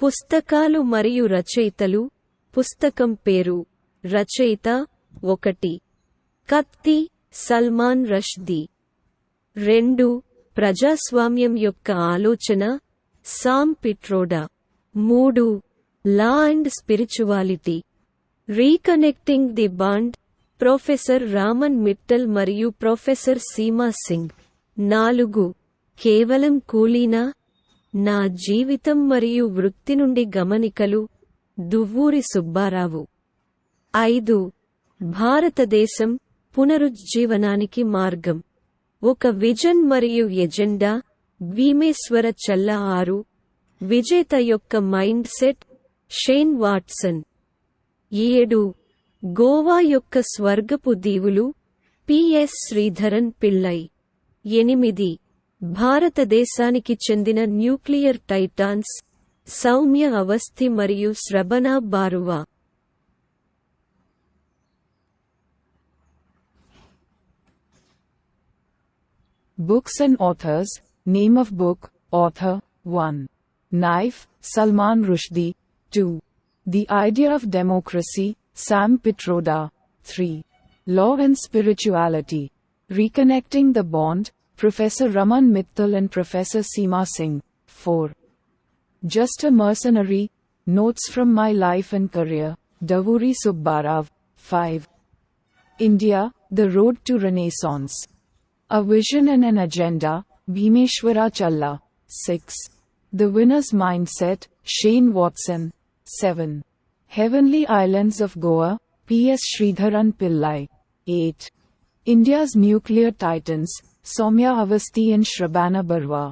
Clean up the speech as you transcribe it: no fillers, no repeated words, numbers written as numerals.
పుస్తకాలు మరియు రచయితలు. పుస్తకం పేరు. రచయిత 1. కత్తి, సల్మాన్ రష్దీ. 2. ప్రజాస్వామ్యం యొక్క ఆలోచన, Sam Pitroda. 3. Law and spirituality, reconnecting the bond, professor Raman Mittal మరియు ప్రొఫెసర్ సీమా సింగ్. 4. కేవలం కూలీనా? నా జీవితం మరియు వృత్తి నుండి గమనికలు, దువ్వూరి సుబ్బారావు. 5. భారతదేశం, పునరుజ్జీవనానికి మార్గం, ఒక విజన్ మరియు ఎజెండా, భీమేశ్వర చల్ల. 6. విజేత యొక్క mindset, Shane Watson. 7. Goa యొక్క స్వర్గపు దీవులు, పిఎస్ శ్రీధరన్ పిళ్ళై. 8. భారతదేశానికి చెందిన న్యూక్లియర్ టైటాన్స్, సౌమ్య అవస్థి మరియు శ్రబణ Baruva. Books and authors. Name of book, author. 1. Knife, Salman Rushdie. 2. The Idea of Democracy, Sam Pitroda. 3. Law and Spirituality, Reconnecting the Bond, Professor Raman Mittal and Professor Seema Singh. 4. Just a Mercenary, Notes from My Life and Career, Davuri Subbarav. 5. India, The Road to Renaissance, A Vision and an Agenda, Bhimeshwara Challa. 6. The Winner's Mindset, Shane Watson. 7. Heavenly Islands of Goa, P.S. Sridharan Pillai. 8. India's Nuclear Titans, Soumya Avasthi and Shrabana Barwa.